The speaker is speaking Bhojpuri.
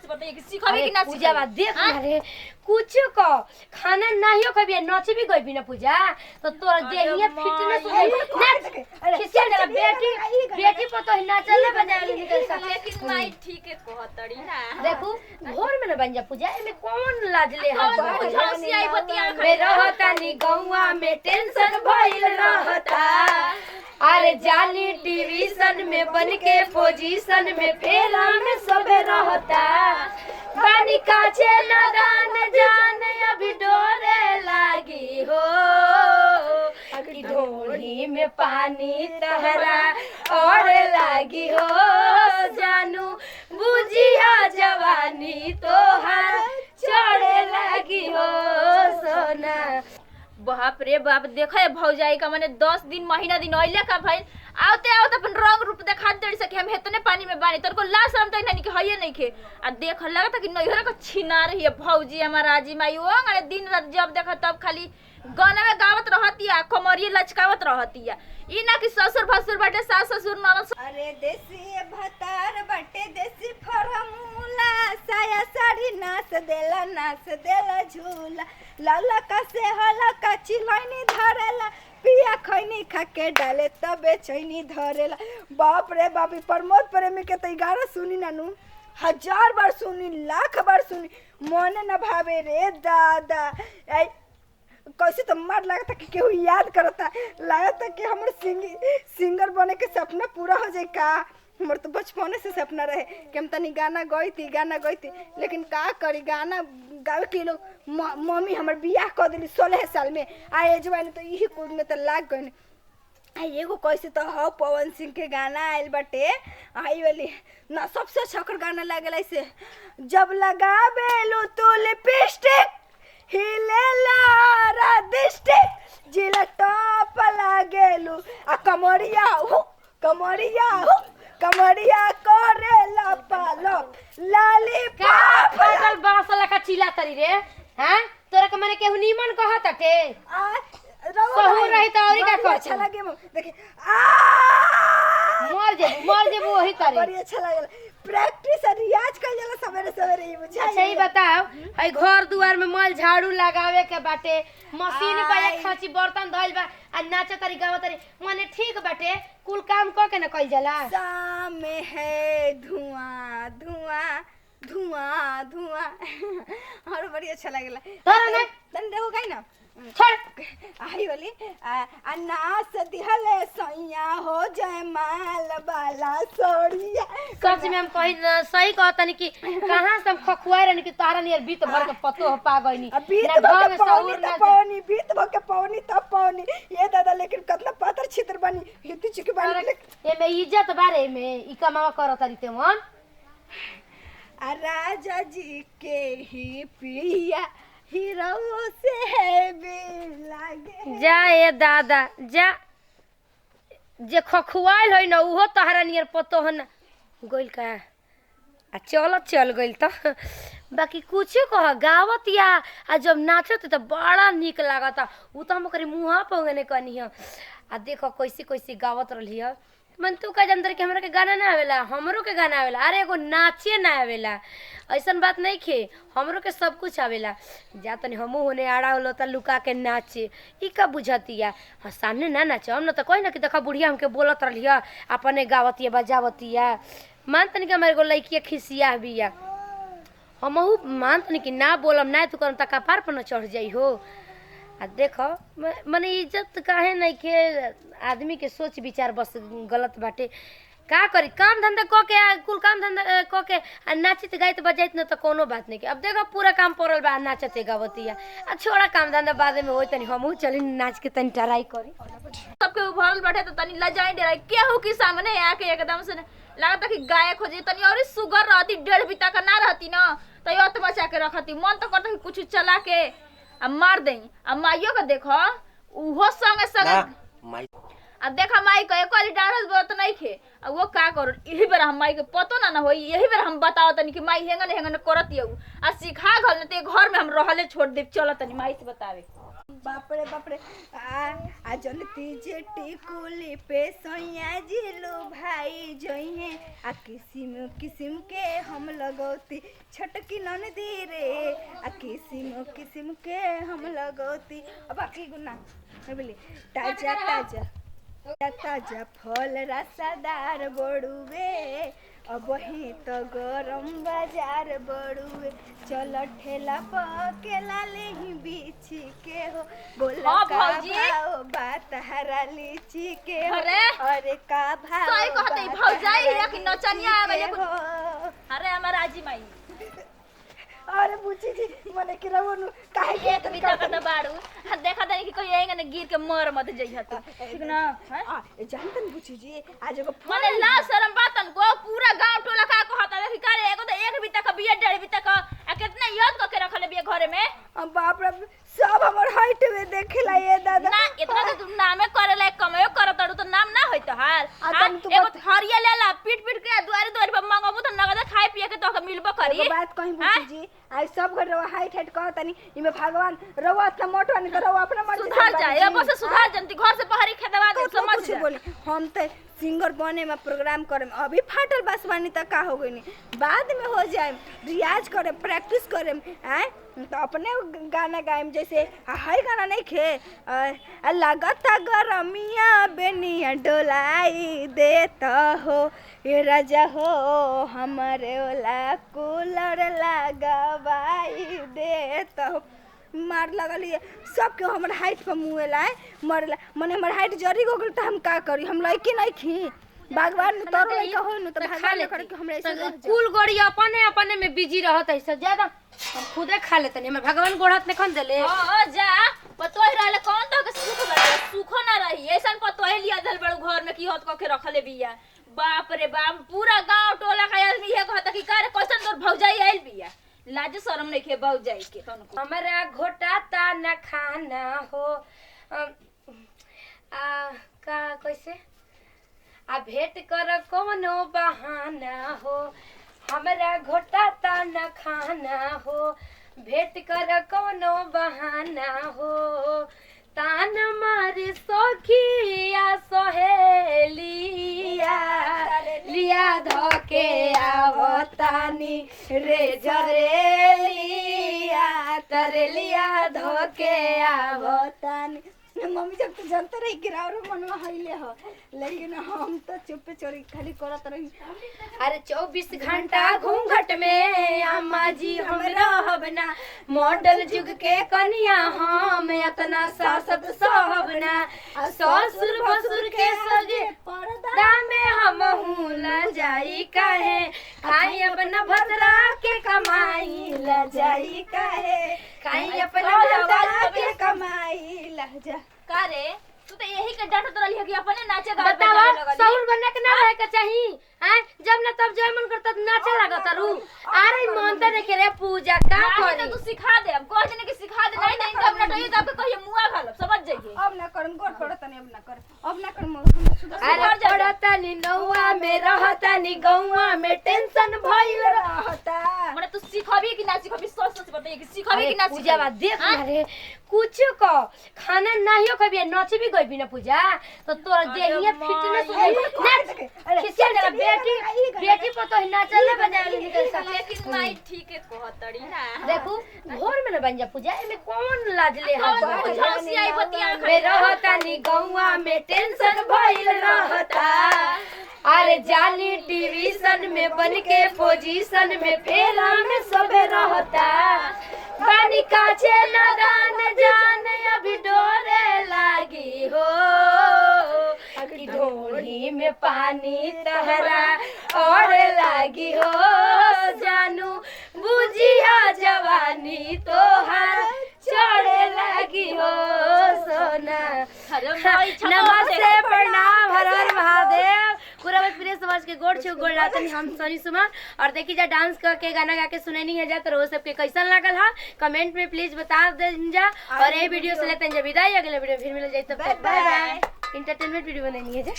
से बताइए कि सिखावे कि ना पूजा बात देख रे कुछ को खाना नहीं कभी नच भी गई ना पूजा तो तोर देहिया फिटनेस ना किसी तेरा बेटी बेटी पर तो नाचले बजाले निकल सकते लेकिन माई ठीक है कहतड़ी ना देखो घर में ना बन जा पूजा में कौन लाज ले हंसी आई बतिया में रहता नी गौवा में टेंशन भइल रहता अरे जाली टीवीशन में बन के पोजीशन में फेरा में सब रहता पानी काचे नादान जान अभी डोरे लागी हो कि ढोली में पानी तहरा और लागी हो जानू बुझिया जवानी तोहार चढ़े लागी हो सोना बाप रे बाप देखा भौजाई का माने 10 दिन महीना दिन अइले का भाई आवते आवते अपन रंग रूप देखा दे सके हम हेतने पानी में बानी तोर को ला शरम त नहीं कि हइए नहीं खे आ देख लगता कि नैहर का छिना रही है भौजी हमार राजी माई ओ अरे दिन रात जब देखा तब खाली गाना में गावत रहतिया कमरिए लचकावत रहतिया ई ना कि ससुर भसुर बाटे सास ससुर ननद अरे देसी भतार बाटे देसी फॉर्मूला साया साड़ी नाच देला झूला लाला का से हला का चिलैनी धरेला पिया खैनी खा के डाले तबे चैनी धरेला बाप रे बाप प्रमोद प्रेमी के तो गाना सुनी नानू 1000 बार सुनी लाख बार सुनी मन न भावे रे दादा कैसे तो मार लगता कि केहू याद करता लगता कि हमर सिंगर बने के सपना पूरा हो जाए का हमर तो बचपने से सपना रहे कि हम तनी गाना गई थी लेकिन का करी गाना गावे के लोग मम्मी हमर बियाह कर दिली 16 साल में आए जवानी तो यही कूद में तो लाग गई एगो कैसे तो हो पवन सिंह के गाना आयल बटे आई वाली ना सबसे अच्छा गाना लागल ऐसे जब लगाबेलू तू लिपस्टिक हिलेला राधिस्टिक जिला टॉप लागेलू आ कमरिया करेला पालक लॉलीपॉप पागल बासला का चिल्ला तरी रे हैं तोरा के माने केहू नीमन कहत टे सहू रही त औरी का अच्छा लगे देखी मर जे वही तरी बड़ी अच्छा लागल प्रैक्टिस और रियाज कर जाला सवेरे ही बुझाई अच्छा ही बताओ हई घर दुआर में मल झाड़ू लगावे के बाटे मशीन पे एक खांची बर्तन धइल बा आ नाचे तरी गावे तरी माने ठीक बाटे कुल काम क के न कइल जाला शाम में है धुआं और बड़ी अच्छा लागला तोरा ने तन देखो काई ना छोड़ आई वाली अनास दिहले सैया हो जाए माल वाला सोड़िया सच में हम कही सही कहतनी कि कहां से हम खखुआ रहनी कि तारा नियर बीत भर के पतो हो पा गईनी बीत भर के पौनी तब पौनी ये दादा लेकिन कितना पातर छितर बनी हिती चिक बनी ए में इज्जत बारे में ई कमावा करत रही ते मन राजा जी के ही पिया हीरो से है लागे जा ए दादा जा जे खखुआइल होई न उहो तहरा नियर पतो हन गइल का आ चल गइल त बाकी कुछ कह गावत या आ जब नाचत त बड़ा निक लागता उ त हम करी मुहा पगने कनी आ देखो कैसी गावत रहली ह मन तू का अंदर के हमरा के गाना ना आवेला हमरो के गाना आवेला अरे एगो नाचे ना आवेला ऐसन बात नहीं खे हमरो के सब कुछ आवेला जा तनी हमहू होने आड़ा होलो त लुका के नाचे ई का बुझतिया हां सामने ना नाचे हम न त कहि ना कि देखा बुढ़िया हमके बोलत रहलिया अपने गावतिया बजावतिया मान तनी के हमरे एगो लइकिया खिसिया बिया हमहू मान तनी कि ना बोलम ना तू करम त कपार पर न चढ़ जाई हो आ देखो मने इज्जत काहे नहीं के आदमी के सोच विचार बस गलत बाटे का करी काम धंधा क के कुल काम धंधा क के नाचित गाइत बजाइत न त कोनो बात नहीं के अब देखो पूरा काम पड़ल बा नाचते गावतिया आ छोड़ा काम धंधा बाद में होई तनी हमहू चली नाच के तनी ट्राई करी सबके उभरल बैठे तो तनी लजाई डे केहू के सामने आके एकदम से लगता कि गायक हो जाए तनी और सुगर रहती 1.5 बिता का ना रहती ना तो यो तो बचा के रखती मन तो करता कि कुछ चला के आ मार दई आ माइयो के देखो उहो संगे अब देखा माई के एक वाली डाढ़ल बोत नहीं खे आ वो का करो यही बेर हम माई के पतो ना होई यही बेर हम बताओ तनी कि माई हेंगन करत आ सिखा घल ते घर में हम रहले छोड़ दे चल तनी माई से बतावे। बाप रे आ जनती जे टिकुली पे सोया जिलू भाई जोइहे आ किसिम किसिम के हम लगौती छटकी ननदी रे आ किसिम के हम लगौती अब बाकी गुना बोली ताजा ताजा ताजा फल रसादार बड़ुए अब ही तो गरम बाजार बड़ुए चलो ठेला पकेला ले ही बीची के हो बोला हाँ, का भौजी। भाव बात हरा लीची के हो अरे का भाव सही कहते ही, भौजाई हिया कि नचनिया आ गइले कुछ। हो अरे हमारा आजी माई अरे बुची जी मने कि रवनु काहे के एक बिता का तो बाड़ू देखा तनी कि कोई आएगा ना गिर के मर मत जइहा तू ठीक ना हैं? जानतन बुची जी आज एगो मने ला शरम बातन को पूरा गांव टोला का कहता है कि कारे एगो तो एक बिता का बिया डेढ़ बिता का आ कितना याद क के रखले बिया घरे में बाप रे सब हमर हाइट में देखेला ये दादा ना इतना तो तुम नामे करेला कमायो करत तो नाम ना होई तो हाल तनी तू एगो हरिया लेला पीट पीट के दुआरे दुआरे पर मंगबू तो नगद खाए पिए के तो मिलबो करी एगो बात कहीं बुची जी आज सब घर रवा हाइट कहतनी इमे भगवान रवा इतना मोटो नहीं तो रवा अपना मर्जी से सुधार बनी जाए जी। अब से सुधार जनती घर से पहरी खेदवा दे तो समझ कुछ जा बोली हम तो सिंगर बने में प्रोग्राम करे में अभी फाटल बस बानी तक का हो गई बाद में हो जाए रियाज करे प्रैक्टिस करे हैं तो अपने गाना गाएम जैसे हाई गाना नहीं खे लगता गरमिया बेनिया डोलाई देता हो ये राजा हो हमारे ओला कूलर लगावाई देता हो मार लगलिए सबके हमर हाइट पर मुँह लाए मरला मने हमर हाइट जरी हो गेल त हम का करी हम लइके नहीं खी भगवान तोरो लइका हो न त भगवान करे के हमरा ऐसे रह जा कुल गोड़ी अपने अपने में बिजी रहत है सब ज्यादा हम खुदे खा लेते नहीं भगवान गोड़त नहीं खन देले हां जा पतोही रहले कौन तो के सुख लगे सुखो ना रही ऐसन पतोही लिया धल बड़ू घर में की होत क के रखले बिया बाप रे बाप पूरा गांव टोला का आदमी ये कहता कि करे कैसन तोर भौजाई आइल बिया लाज शरम नहीं खे भौजाई के तनको हमारा घोटाता न खाना हो का कैसे आ भेंट कर कोनो बहाना हो हमारा घोटाता न खाना हो भेंट कर कोनो बहाना हो तान मारे सखिया सहेलिया लिया धके आवतानी रे जरेलिया तरेलिया धके आवतानी मम्मी जब तो जानते रही गिरावरो मनवा हइले हो लेकिन हम तो चुप चोरी खाली करत रही अरे 24 घंटा घूंघट में अम्मा जी हम रहब ना मॉडल जुग के कन्या हम इतना सासत सहब ना ससुर भसुर के सजे पर्दा में हम ल जाई काहे खाई अपना भद्रा के कमाई ल जाई काहे खाई अपना भद्रा के कमाई लहजा का रे तू तो यही के डांटत रहली है कि अपने नाचे गा बतावा सौर बनने के ना रहे के चाहिए हैं जब ना तब जय मन करता नाचे लागत रू अरे मन त देखे रे पूजा का नहीं करी तो तू सिखा दे हम कह देने कि सिखा दे नहीं तब ना तो ये तब कहिए मुआ घालब समझ जाइए अब ना करम गोड़ पड़त नहीं अब ना करम हम सुधर अरे पड़ता नी नौवा में रहता नी गौवा में टेंशन भइल रहता मने तू सिखबी कि ना सिखबी सोच सोच बताइए कि सिखबी कि ना सिखबी पूजा बा देख ना रे कुछ को खाना नहीं कभी नची भी गई ना पूजा तो तोर देहिया फिटनेस हो खिसिया जरा बेटी पर तो नाचले बजाले निकल सके लेकिन माई ठीक है कहतड़ी ना देखो घर में न बन जा पूजा में कौन लाजले कौन झांसी आई बतिया में रहता नी गौवा में टेंशन भइल रहता अरे जाली टीवीशन में बन के पोजीशन में फेरा में सबे रहता पानी काचे नादान जान अभी डोरे लागी हो कि ढोली में पानी तहरा और लागी हो जानू बुझिया जवानी तोहार चढ़े लगी हो सोना नमस्ते प्रणाम हर हर महादेव पूरा प्रिय समाज के गोड़ छू गोड़ लातनी हम सोनी सुमन और देखी जा डांस करके गाना गा के सुनैनी है जा तो वो सबके कैसन लागल हा कमेंट में प्लीज बता दें जा और ये वीडियो से लेते हैं विदाई अगले वीडियो फिर मिल जाए तब तक बाय बाय इंटरटेनमेंट वीडियो बननी है जा।